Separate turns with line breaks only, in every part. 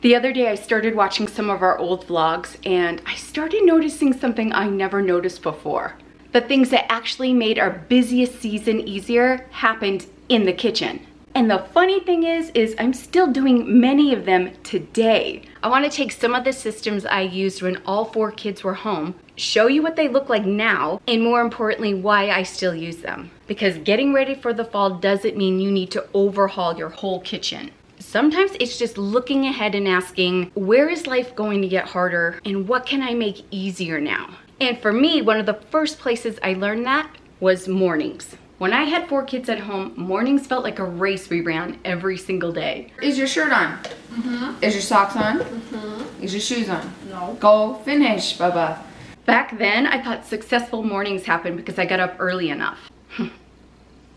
The other day I started watching some of our old vlogs and I started noticing something I never noticed before. The things that actually made our busiest season easier happened in the kitchen. And the funny thing is I'm still doing many of them today. I want to take some of the systems I used when all 4 kids were home, show you what they look like now, and more importantly, why I still use them. Because getting ready for the fall doesn't mean you need to overhaul your whole kitchen. Sometimes it's just looking ahead and asking, where is life going to get harder and what can I make easier now? And for me, one of the first places I learned that was mornings. When I had 4 kids at home, mornings felt like a race we ran every single day.
Is your shirt on?
Mm-hmm.
Is your socks on?
Mm-hmm.
Is your shoes on?
No.
Go finish, Bubba.
Back then, I thought successful mornings happened because I got up early enough.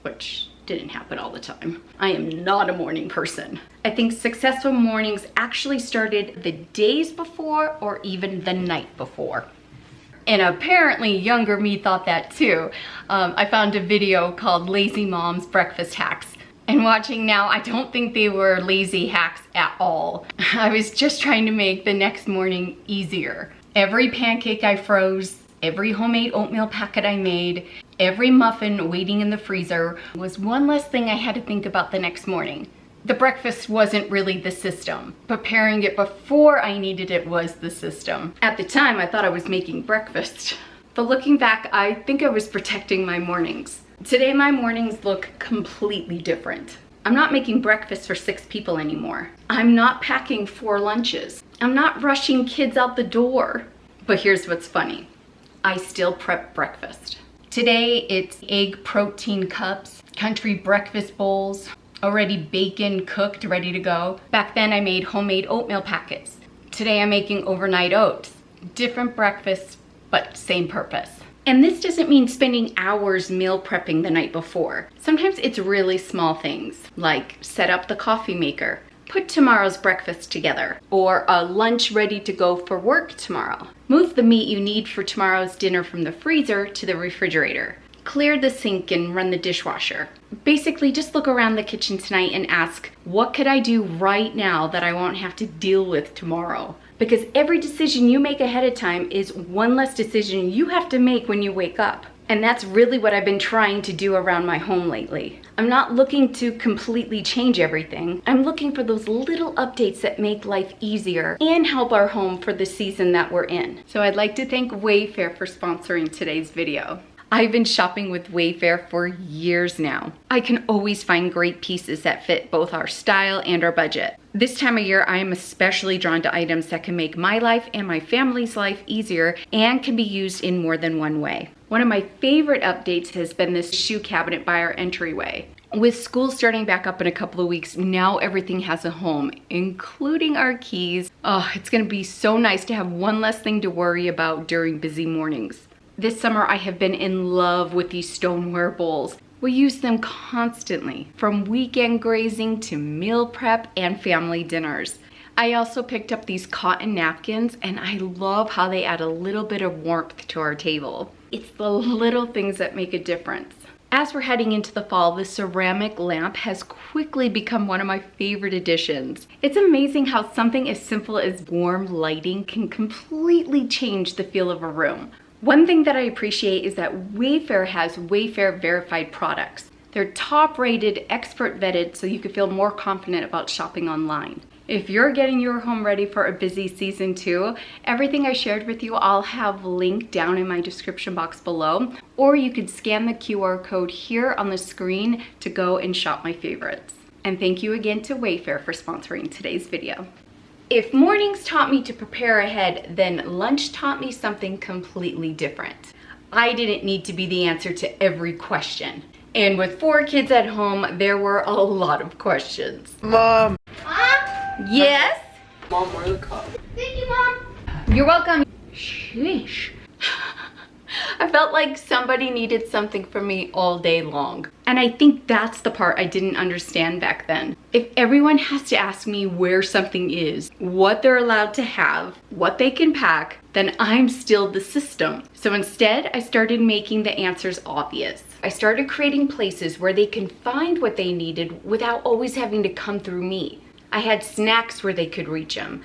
Which didn't happen all the time. I am not a morning person. I think successful mornings actually started the days before or even the night before. And apparently younger me thought that too. I found a video called Lazy Mom's Breakfast Hacks. And watching now, I don't think they were lazy hacks at all. I was just trying to make the next morning easier. Every pancake I froze, every homemade oatmeal packet I made, every muffin waiting in the freezer was one less thing I had to think about the next morning. The breakfast wasn't really the system. Preparing it before I needed it was the system. At the time, I thought I was making breakfast. But looking back, I think I was protecting my mornings. Today, my mornings look completely different. I'm not making breakfast for 6 people anymore. I'm not packing 4 lunches. I'm not rushing kids out the door. But here's what's funny. I still prep breakfast. Today, it's egg protein cups, country breakfast bowls, already bacon cooked, ready to go. Back then I made homemade oatmeal packets. Today I'm making overnight oats. Different breakfasts, but same purpose. And this doesn't mean spending hours meal prepping the night before. Sometimes it's really small things, like set up the coffee maker, put tomorrow's breakfast together, or a lunch ready to go for work tomorrow. Move the meat you need for tomorrow's dinner from the freezer to the refrigerator. Clear the sink and run the dishwasher. Basically, just look around the kitchen tonight and ask, what could I do right now that I won't have to deal with tomorrow? Because every decision you make ahead of time is one less decision you have to make when you wake up. And that's really what I've been trying to do around my home lately. I'm not looking to completely change everything. I'm looking for those little updates that make life easier and help our home for the season that we're in. So I'd like to thank Wayfair for sponsoring today's video. I've been shopping with Wayfair for years now. I can always find great pieces that fit both our style and our budget. This time of year, I am especially drawn to items that can make my life and my family's life easier and can be used in more than one way. One of my favorite updates has been this shoe cabinet by our entryway. With school starting back up in a couple of weeks, now everything has a home, including our keys. Oh, it's gonna be so nice to have one less thing to worry about during busy mornings. This summer, I have been in love with these stoneware bowls. We use them constantly, from weekend grazing to meal prep and family dinners. I also picked up these cotton napkins, and I love how they add a little bit of warmth to our table. It's the little things that make a difference. As we're heading into the fall, the ceramic lamp has quickly become one of my favorite additions. It's amazing how something as simple as warm lighting can completely change the feel of a room. One thing that I appreciate is that Wayfair has Wayfair verified products. They're top rated, expert vetted, so you can feel more confident about shopping online. If you're getting your home ready for a busy season too, everything I shared with you I'll have linked down in my description box below, or you could scan the QR code here on the screen to go and shop my favorites. And thank you again to Wayfair for sponsoring today's video. If mornings taught me to prepare ahead, then lunch taught me something completely different. I didn't need to be the answer to every question. And with 4 kids at home, there were a lot of questions.
Mom!
Yes?
Mom, where's the cup?
Thank you, Mom.
You're welcome. Sheesh. I felt like somebody needed something from me all day long. And I think that's the part I didn't understand back then. If everyone has to ask me where something is, what they're allowed to have, what they can pack, then I'm still the system. So instead, I started making the answers obvious. I started creating places where they can find what they needed without always having to come through me. I had snacks where they could reach them.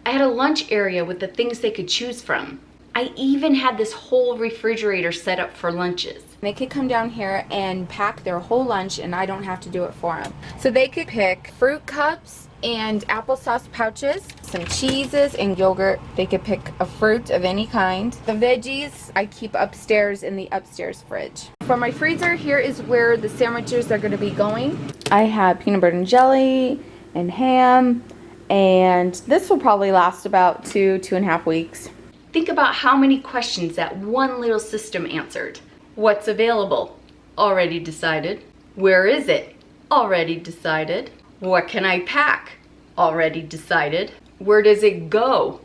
I had a lunch area with the things they could choose from. I even had this whole refrigerator set up for lunches.
They could come down here and pack their whole lunch and I don't have to do it for them. So they could pick fruit cups and applesauce pouches, some cheeses and yogurt. They could pick a fruit of any kind. The veggies I keep upstairs in the upstairs fridge. For my freezer, here is where the sandwiches are going to be going. I have peanut butter and jelly and ham, and this will probably last about 2.5 weeks.
Think about how many questions that one little system answered. What's available? Already decided. Where is it? Already decided. What can I pack? Already decided. Where does it go?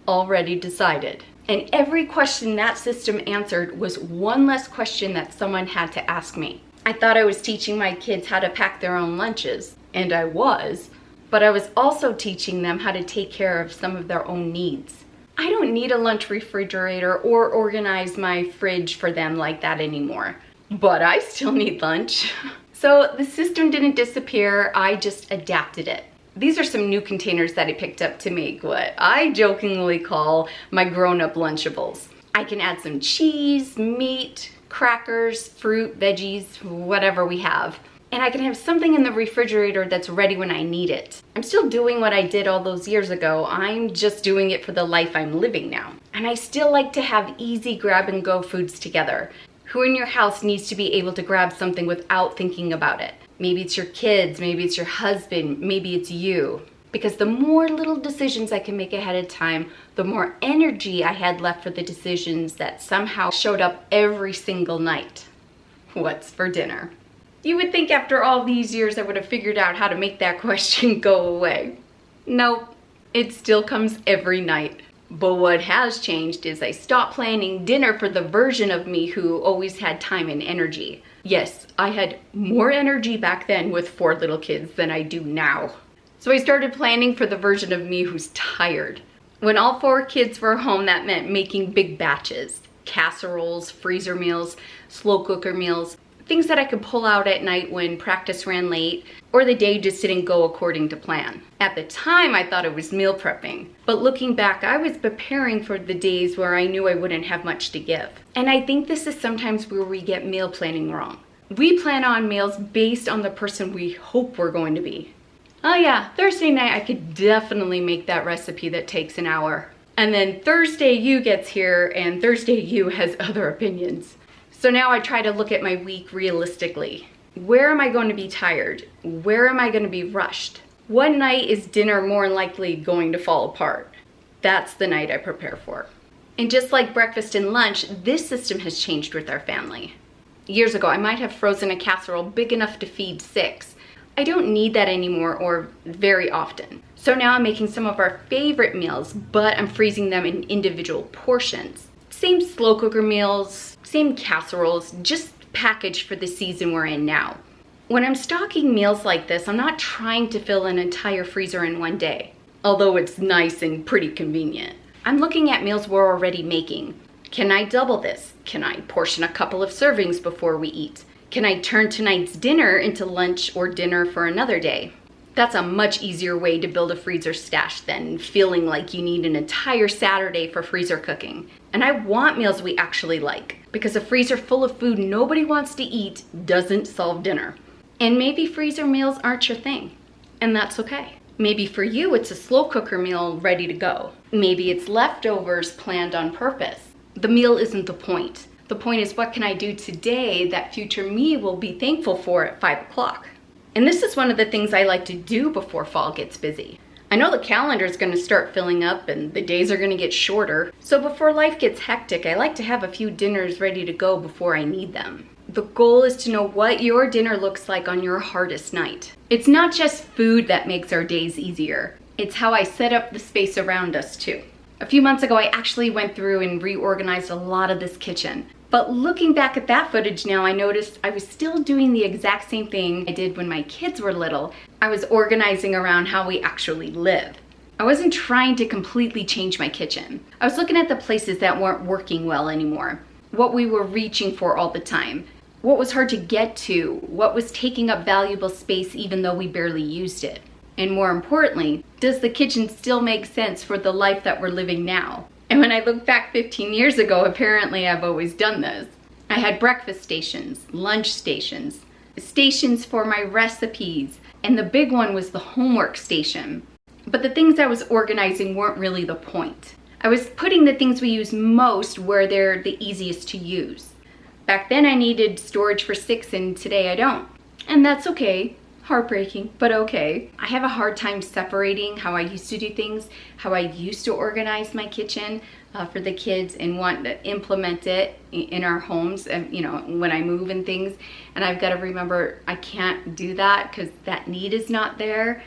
Already decided. And every question that system answered was one less question that someone had to ask me. I thought I was teaching my kids how to pack their own lunches, and I was, but I was also teaching them how to take care of some of their own needs. I don't need a lunch refrigerator or organize my fridge for them like that anymore, but I still need lunch. So the system didn't disappear, I just adapted it. These are some new containers that I picked up to make what I jokingly call my grown-up Lunchables. I can add some cheese, meat, crackers, fruit, veggies, whatever we have. And I can have something in the refrigerator that's ready when I need it. I'm still doing what I did all those years ago. I'm just doing it for the life I'm living now. And I still like to have easy grab and go foods together. Who in your house needs to be able to grab something without thinking about it? Maybe it's your kids, maybe it's your husband, maybe it's you. Because the more little decisions I can make ahead of time, the more energy I had left for the decisions that somehow showed up every single night. What's for dinner? You would think after all these years I would have figured out how to make that question go away. Nope, it still comes every night. But what has changed is I stopped planning dinner for the version of me who always had time and energy. Yes, I had more energy back then with 4 little kids than I do now. So I started planning for the version of me who's tired. When all 4 kids were home, that meant making big batches. Casseroles, freezer meals, slow cooker meals. Things that I could pull out at night when practice ran late or the day just didn't go according to plan. At the time, I thought it was meal prepping, but looking back, I was preparing for the days where I knew I wouldn't have much to give. And I think this is sometimes where we get meal planning wrong. We plan on meals based on the person we hope we're going to be. Oh yeah, Thursday night I could definitely make that recipe that takes an hour. And then Thursday you gets here and Thursday you has other opinions. So now I try to look at my week realistically. Where am I going to be tired? Where am I going to be rushed? What night is dinner more likely going to fall apart? That's the night I prepare for. And just like breakfast and lunch, this system has changed with our family. Years ago, I might have frozen a casserole big enough to feed 6. I don't need that anymore or very often. So now I'm making some of our favorite meals, but I'm freezing them in individual portions. Same slow cooker meals, same casseroles, just packaged for the season we're in now. When I'm stocking meals like this, I'm not trying to fill an entire freezer in one day, although it's nice and pretty convenient. I'm looking at meals we're already making. Can I double this? Can I portion a couple of servings before we eat? Can I turn tonight's dinner into lunch or dinner for another day? That's a much easier way to build a freezer stash than feeling like you need an entire Saturday for freezer cooking. And I want meals we actually like, because a freezer full of food nobody wants to eat doesn't solve dinner. And maybe freezer meals aren't your thing, and that's okay. Maybe for you it's a slow cooker meal ready to go. Maybe it's leftovers planned on purpose. The meal isn't the point. The point is, what can I do today that future me will be thankful for at 5 o'clock? And this is one of the things I like to do before fall gets busy. I know the calendar is going to start filling up and the days are going to get shorter. So before life gets hectic, I like to have a few dinners ready to go before I need them. The goal is to know what your dinner looks like on your hardest night. It's not just food that makes our days easier. It's how I set up the space around us too. A few months ago, I actually went through and reorganized a lot of this kitchen. But looking back at that footage now, I noticed I was still doing the exact same thing I did when my kids were little. I was organizing around how we actually live. I wasn't trying to completely change my kitchen. I was looking at the places that weren't working well anymore, what we were reaching for all the time, what was hard to get to, what was taking up valuable space even though we barely used it. And more importantly, does the kitchen still make sense for the life that we're living now? And when I look back 15 years ago, apparently I've always done this. I had breakfast stations, lunch stations, stations for my recipes, and the big one was the homework station. But the things I was organizing weren't really the point. I was putting the things we use most where they're the easiest to use. Back then I needed storage for 6 and today I don't. And that's okay. Heartbreaking, but okay. I have a hard time separating how I used to do things, how I used to organize my kitchen for the kids and want to implement it in our homes and, you know, when I move and things. And I've got to remember I can't do that because that need is not there,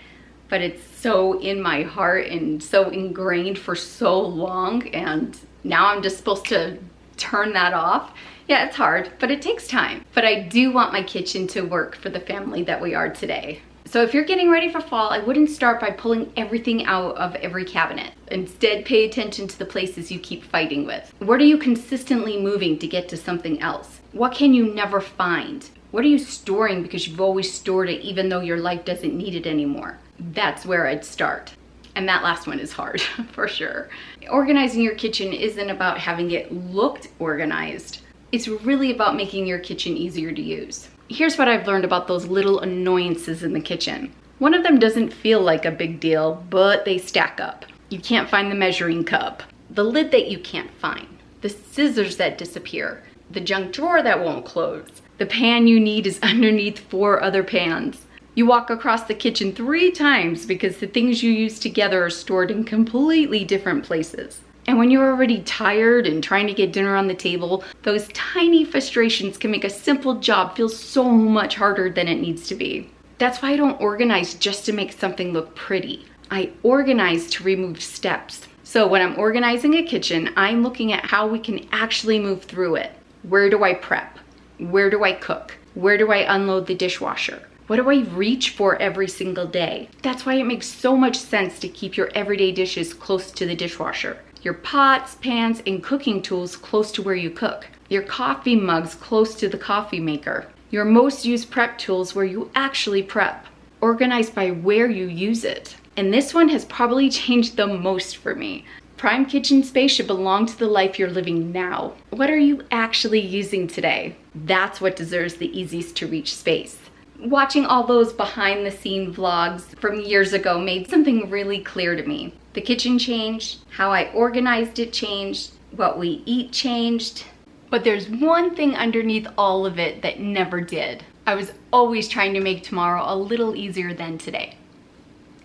but it's so in my heart and so ingrained for so long, and now I'm just supposed to turn that off. Yeah, it's hard, but it takes time. But I do want my kitchen to work for the family that we are today. So if you're getting ready for fall, I wouldn't start by pulling everything out of every cabinet. Instead, pay attention to the places you keep fighting with. What are you consistently moving to get to something else? What can you never find? What are you storing because you've always stored it even though your life doesn't need it anymore? That's where I'd start. And that last one is hard, for sure. Organizing your kitchen isn't about having it looked organized. It's really about making your kitchen easier to use. Here's what I've learned about those little annoyances in the kitchen. One of them doesn't feel like a big deal, but they stack up. You can't find the measuring cup, the lid that you can't find, the scissors that disappear, the junk drawer that won't close, the pan you need is underneath 4 other pans. You walk across the kitchen 3 times because the things you use together are stored in completely different places. And when you're already tired and trying to get dinner on the table, those tiny frustrations can make a simple job feel so much harder than it needs to be. That's why I don't organize just to make something look pretty. I organize to remove steps. So when I'm organizing a kitchen, I'm looking at how we can actually move through it. Where do I prep? Where do I cook? Where do I unload the dishwasher? What do I reach for every single day? That's why it makes so much sense to keep your everyday dishes close to the dishwasher. Your pots, pans, and cooking tools close to where you cook. Your coffee mugs close to the coffee maker. Your most used prep tools where you actually prep. Organized by where you use it. And this one has probably changed the most for me. Prime kitchen space should belong to the life you're living now. What are you actually using today? That's what deserves the easiest to reach space. Watching all those behind the scene vlogs from years ago made something really clear to me. The kitchen changed, how I organized it changed, what we eat changed. But there's one thing underneath all of it that never did. I was always trying to make tomorrow a little easier than today.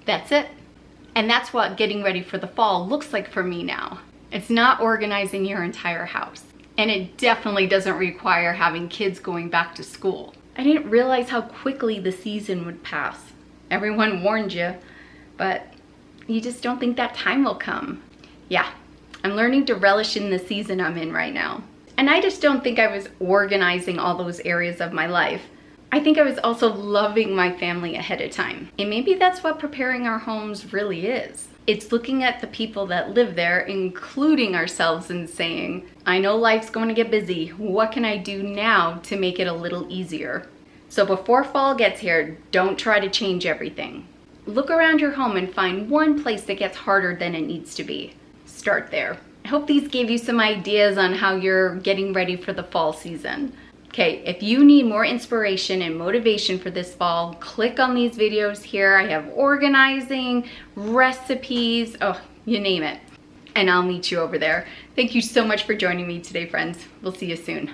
That's it. And that's what getting ready for the fall looks like for me now. It's not organizing your entire house. And it definitely doesn't require having kids going back to school. I didn't realize how quickly the season would pass. Everyone warned you, but you just don't think that time will come. Yeah, I'm learning to relish in the season I'm in right now. And I just don't think I was organizing all those areas of my life. I think I was also loving my family ahead of time. And maybe that's what preparing our homes really is. It's looking at the people that live there, including ourselves, and saying, I know life's going to get busy. What can I do now to make it a little easier? So before fall gets here, don't try to change everything. Look around your home and find one place that gets harder than it needs to be. Start there. I hope these gave you some ideas on how you're getting ready for the fall season. Okay, if you need more inspiration and motivation for this fall, click on these videos here. I have organizing, recipes, oh, you name it. And I'll meet you over there. Thank you so much for joining me today, friends. We'll see you soon.